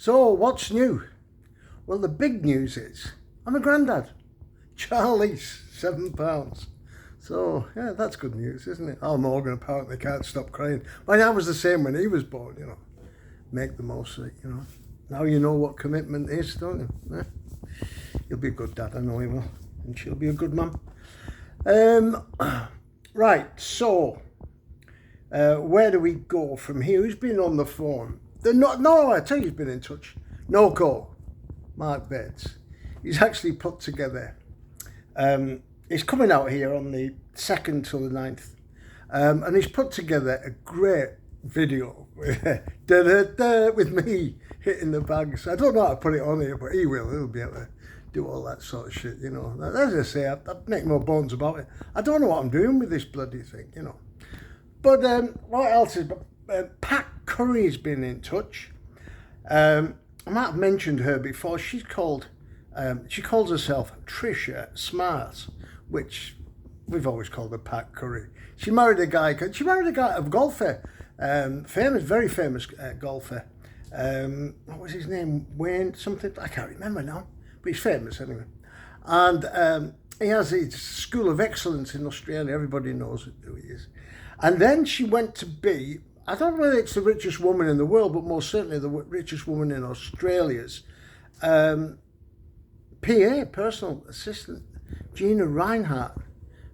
So, what's new? Well, the big news is I'm a granddad. Charlie's £7. So, yeah, that's good news, isn't it? Oh, Morgan apparently can't stop crying. Well, I was the same when he was born, you know. Make the most of it, you know. Now you know what commitment is, don't you? He'll be a good dad, I know he will. And she'll be a good mum. Right, so, where do we go from here? Who's been on the phone? No, I tell you who's been in touch. No call. Mark Bates. He's actually put together, he's coming out here on the 2nd till the 9th, and he's put together a great video with me hitting the bags. I don't know how to put it on here, but he will. He'll be able to do all that sort of shit, you know. As I say, I make no bones about it. I don't know what I'm doing with this bloody thing, you know. But what else is... Pat Curry's been in touch. I might have mentioned her before. She calls herself Trisha Smart, which we've always called her Pat Curry. She married a golfer, very famous golfer. What was his name? Wayne something? I can't remember now, but he's famous anyway. And he has his School of Excellence in Australia. Everybody knows who he is. And then she went to be, I don't know whether it's the richest woman in the world, but most certainly the richest woman in Australia's PA, personal assistant, Gina Reinhardt.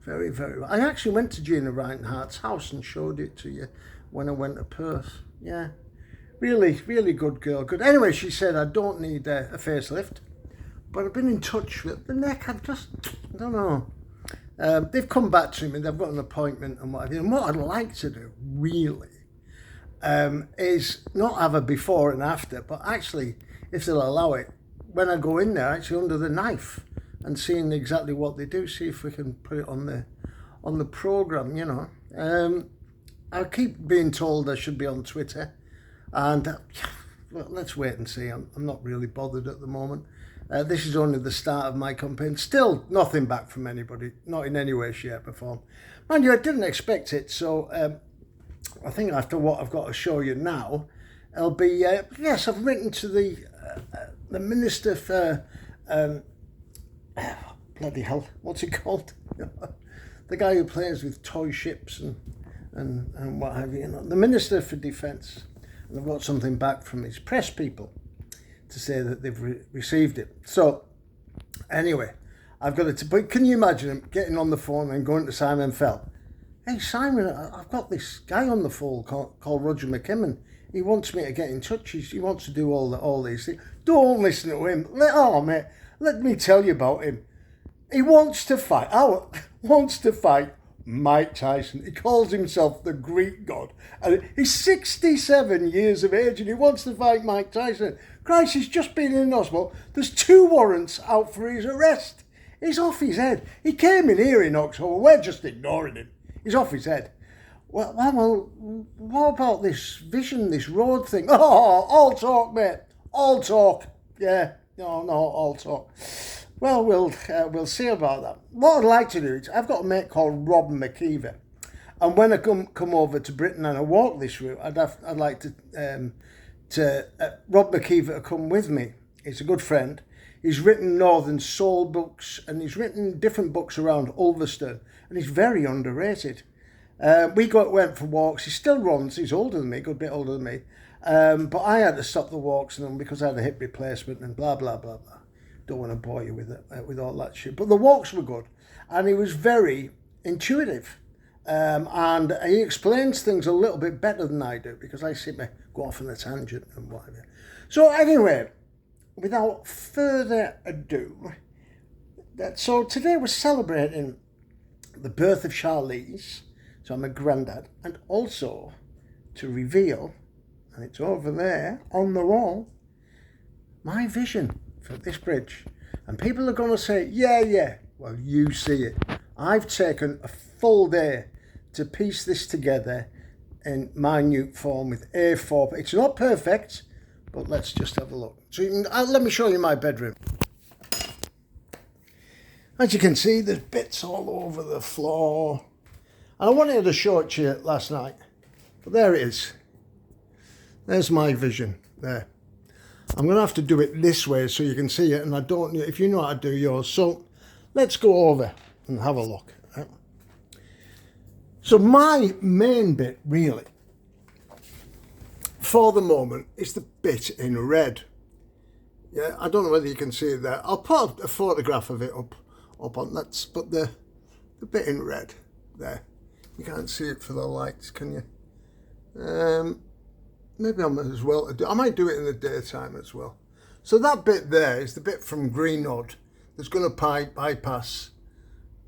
Very, very well. I actually went to Gina Reinhardt's house and showed it to you when I went to Perth. Yeah, really, really good girl. Good. Anyway, she said, I don't need a facelift, but I've been in touch with the neck. I don't know. They've come back to me and they've got an appointment and what have you. And what I'd like to do, really, is not have a before and after, but actually, if they'll allow it, when I go in there, actually under the knife and seeing exactly what they do, see if we can put it on the program, you know. I keep being told I should be on Twitter, and well, let's wait and see. I'm not really bothered at the moment. This is only the start of my campaign. Still nothing back from anybody, not in any way, shape or form. Mind you, I didn't expect it, so I think after what I've got to show you now, it'll be, yes, I've written to the Minister for, bloody hell, what's he called? The guy who plays with toy ships and what have you know, the Minister for Defence. And I've got something back from his press people to say that they've received it. So, anyway, I've got it. But can you imagine him getting on the phone and going to Simon Fell? Hey, Simon, I've got this guy on the phone called Roger McKimmon. He wants me to get in touch. He wants to do all these things. Don't listen to him. Mate, let me tell you about him. He wants to fight. Mike Tyson. He calls himself the Greek god. And he's 67 years of age and he wants to fight Mike Tyson. Christ, he's just been in hospital. There's 2 warrants out for his arrest. He's off his head. He came in here in October. We're just ignoring him. He's off his head. Well, what about this vision, this road thing? Oh, all talk, mate. All talk. Yeah, no, all talk. Well, we'll see about that. What I'd like to do is, I've got a mate called Rob McKeever, and when I come over to Britain and I walk this route, I'd like to Rob McKeever to come with me. He's a good friend. He's written Northern Soul books, and he's written different books around Ulverston, and he's very underrated. We went for walks. He still runs. He's older than me, a good bit older than me, but I had to stop the walks and because I had a hip replacement and blah blah blah blah. Don't want to bore you with all that shit. But the walks were good. And he was very intuitive. And he explains things a little bit better than I do because I seem to go off on a tangent and whatever. So anyway, without further ado, so today we're celebrating the birth of Charlize. So I'm a granddad. And also to reveal, and it's over there on the wall, my vision for this bridge. And people are going to say, yeah, well, you see it. I've taken a full day to piece this together in minute form with A4. It's not perfect, but let's just have a look. So let me show you my bedroom. As you can see, there's bits all over the floor. And I wanted to show it to you last night, but there it is. There's my vision there. I'm going to have to do it this way so you can see it, and I don't know if you know how to do yours. So let's go over and have a look. So my main bit really for the moment is the bit in red. Yeah, I don't know whether you can see it there. I'll put a photograph of it up on that, but the bit in red there. You can't see it for the lights, can you? Maybe I might as well I might do it in the daytime as well. So that bit there is the bit from Greenad that's going to bypass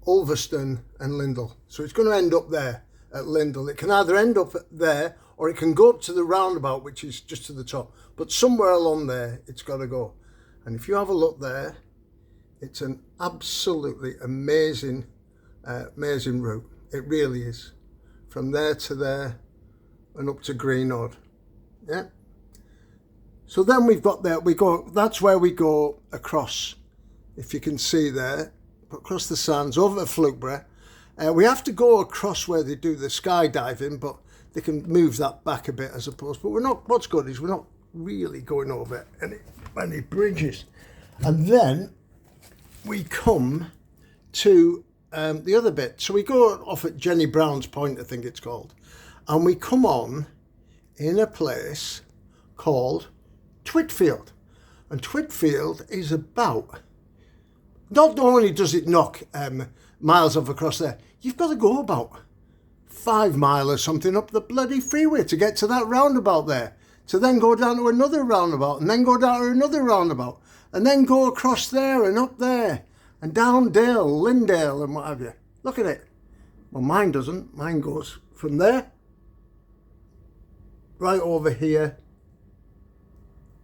Ulverston and Lindell. So it's going to end up there at Lindell. It can either end up there or it can go up to the roundabout, which is just to the top. But somewhere along there, it's got to go. And if you have a look there, it's an absolutely amazing, amazing route. It really is. From there to there and up to Greenad. Yeah. So then we've got there, that's where we go across, if you can see there, across the sands, over to Flukeborough. We have to go across where they do the skydiving, but they can move that back a bit, I suppose. But we're not, what's good is we're not really going over any bridges. And then we come to the other bit. So we go off at Jenny Brown's Point, I think it's called, and we come on in a place called Twitfield. And Twitfield is about, not only does it knock miles off across there, you've got to go about 5 miles or something up the bloody freeway to get to that roundabout there, to then go down to another roundabout, and then go down to another roundabout, and then go across there and up there, and down Dale, Lindale and what have you. Look at it. Well, mine doesn't. Mine goes from there, right over here,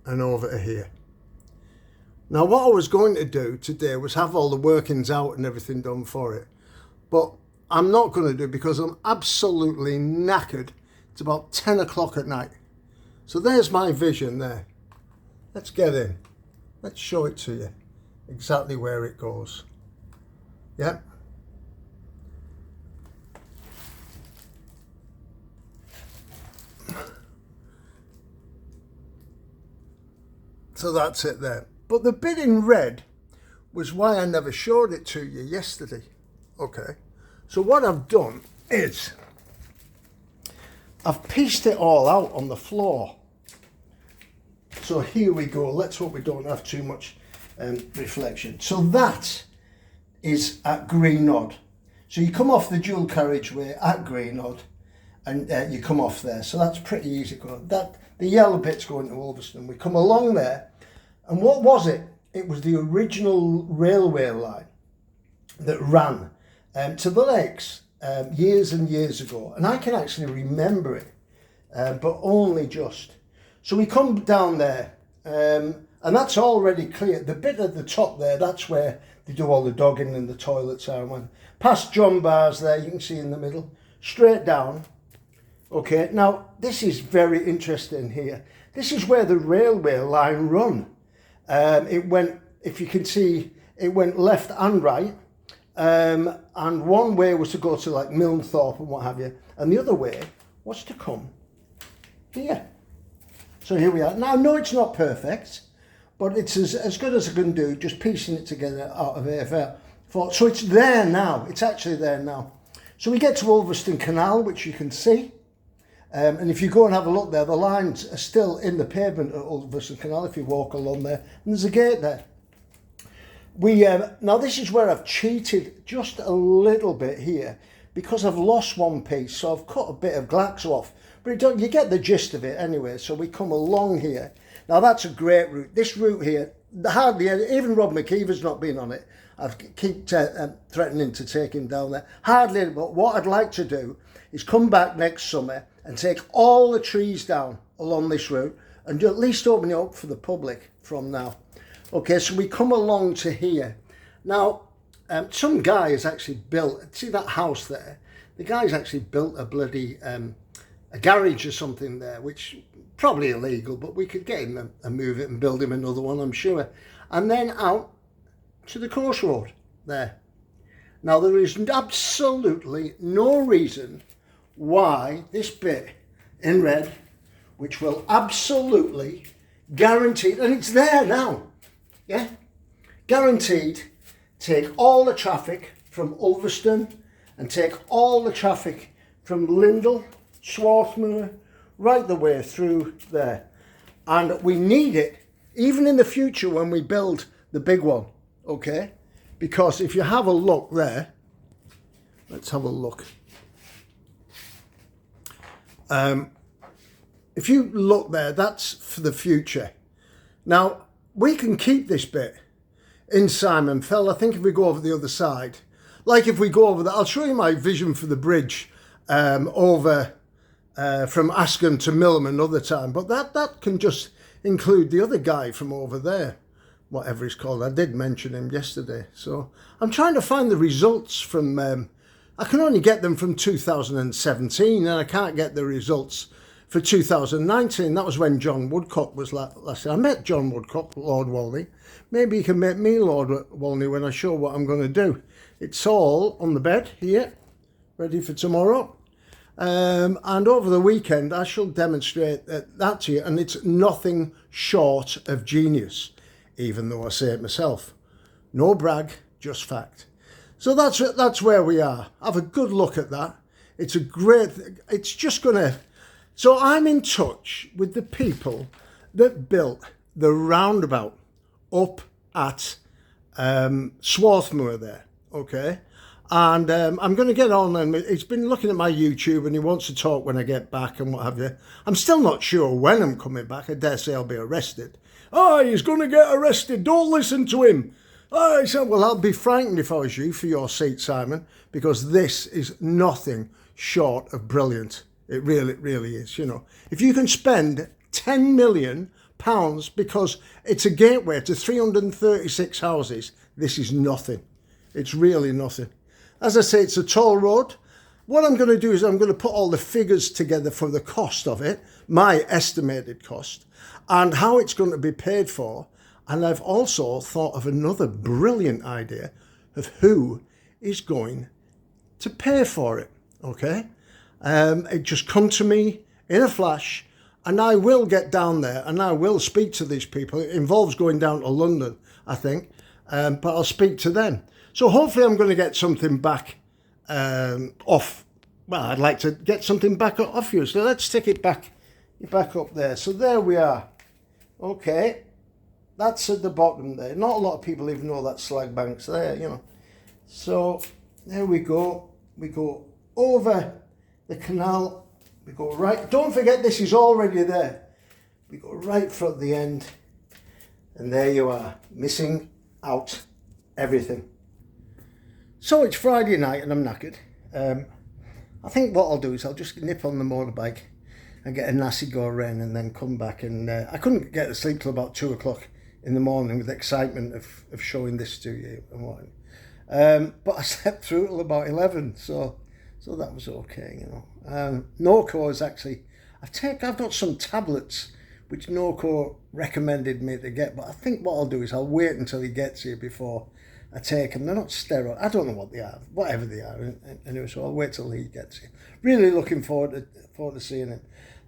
and over to here. Now, what I was going to do today was have all the workings out and everything done for it. But I'm not going to do it because I'm absolutely knackered. It's about 10 o'clock at night. So there's my vision there. Let's get in. Let's show it to you. Exactly where it goes. Yeah. So that's it there. But the bit in red was why I never showed it to you yesterday. Okay. So what I've done is I've pieced it all out on the floor. So here we go. Let's hope we don't have too much reflection. So that is at Greenad. So you come off the dual carriageway at Greenad and you come off there. So that's pretty easy. The yellow bit's going to Ulverston. We come along there, and what was it? It was the original railway line that ran to the lakes years and years ago, and I can actually remember it, but only just. So we come down there, and that's already clear. The bit at the top there, that's where they do all the dogging and the toilets are. Past John Bar's there, you can see in the middle, straight down. Okay, now this is very interesting here. This is where the railway line run. It went, if you can see, it went left and right. And one way was to go to like Milnthorpe and what have you. And the other way was to come here. So here we are. Now, no, it's not perfect, but it's as good as I can do, just piecing it together out of AFL. So it's there now. It's actually there now. So we get to Ulverston Canal, which you can see. And if you go and have a look there, the lines are still in the pavement at Ulverston Canal if you walk along there. And there's a gate there. Now this is where I've cheated just a little bit here because I've lost one piece. So I've cut a bit of glax off. But you get the gist of it anyway. So we come along here. Now that's a great route. This route here, hardly any, even Rob McKeever's not been on it. I've keep threatening to take him down there. Hardly any, but what I'd like to do is come back next summer and take all the trees down along this route and at least open it up for the public from now. Okay, so we come along to here. Now, some guy has actually built, see that house there? The guy's actually built a bloody, a garage or something there, which probably illegal, but we could get him and move it and build him another one, I'm sure. And then out to the course road there. Now, there is absolutely no reason why this bit in red, which will absolutely guaranteed, and it's there now, yeah, guaranteed, take all the traffic from Ulverston and take all the traffic from Lindell, Swarthmoor, right the way through there. And we need it even in the future when we build the big one, okay? Because if you have a look there, let's have a look. If you look there, that's for the future. Now, we can keep this bit in Simon Fell. I think if we go over the other side, like if we go over that, I'll show you my vision for the bridge over from Askham to Millham another time. But that can just include the other guy from over there, whatever he's called. I did mention him yesterday. So I'm trying to find the results from, I can only get them from 2017 and I can't get the results for 2019. That was when John Woodcock was last year. I met John Woodcock, Lord Walney. Maybe you can make me Lord Walney when I show what I'm going to do. It's all on the bed here, ready for tomorrow. And over the weekend, I shall demonstrate that to you. And it's nothing short of genius, even though I say it myself. No brag, just fact. So that's where we are. Have a good look at that. It's a great, it's just going to, so I'm in touch with the people that built the roundabout up at Swarthmoor there, okay? And I'm going to get on, and he's been looking at my YouTube and he wants to talk when I get back and what have you. I'm still not sure when I'm coming back. I dare say I'll be arrested. Oh, he's going to get arrested. Don't listen to him. I said, well, I'll be frightened if I was you for your seat, Simon, because this is nothing short of brilliant. It really is, you know. If you can spend £10 million because it's a gateway to 336 houses, this is nothing. It's really nothing. As I say, it's a toll road. What I'm going to do is I'm going to put all the figures together for the cost of it, my estimated cost, and how it's going to be paid for. And I've also thought of another brilliant idea of who is going to pay for it, okay? It just come to me in a flash, and I will get down there and I will speak to these people. It involves going down to London, I think, but I'll speak to them. So hopefully I'm going to get something back off. Well, I'd like to get something back off you. So let's stick it back up there. So there we are. Okay. That's at the bottom there. Not a lot of people even know that slag bank's there, you know. So there we go. We go over the canal. We go right. Don't forget this is already there. We go right from the end. And there you are. Missing out everything. So it's Friday night and I'm knackered. I think what I'll do is I'll just nip on the motorbike and get a nasty go rain and then come back. And I couldn't get to sleep till about 2 o'clock in the morning with excitement of showing this to you and what. But I slept through till about 11, so that was okay, you know. Norco is actually, I've got some tablets which Norco recommended me to get, but I think what I'll do is I'll wait until he gets here before I take them. They're not steroid. I don't know what they are, whatever they are. Anyway, so I'll wait till he gets here. Really looking forward to seeing him.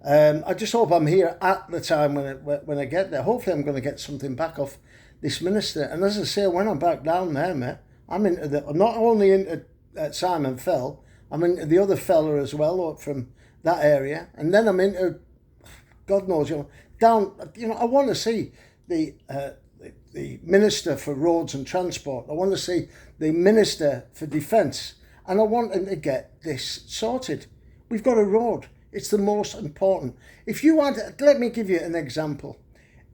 I just hope I'm here at the time when I get there. Hopefully I'm going to get something back off this minister. And as I say, when I'm back down there, mate, I'm not only into Simon Fell, I'm into the other fella as well from that area. And then I'm into, God knows, you know, down, you know, I want to see the Minister for Roads and Transport. I want to see the Minister for Defence. And I want him to get this sorted. We've got a road. It's the most important. If you had, let me give you an example.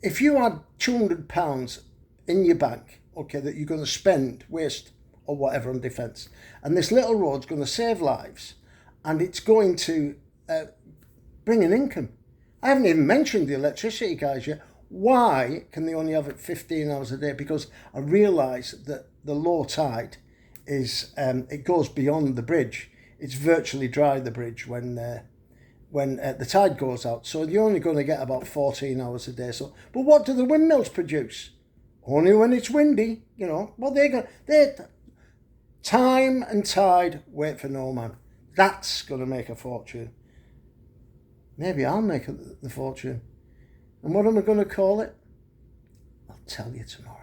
If you had £200 in your bank, okay, that you're going to waste or whatever on defence, and this little road's going to save lives, and it's going to bring an income. I haven't even mentioned the electricity guys yet. Why can they only have it 15 hours a day? Because I realise that the low tide is, it goes beyond the bridge. It's virtually dry, the bridge, when the tide goes out. So you're only going to get about 14 hours a day. So, but what do the windmills produce? Only when it's windy, you know. Well, they're time and tide wait for no man. That's going to make a fortune. Maybe I'll make the fortune. And what am I going to call it? I'll tell you tomorrow.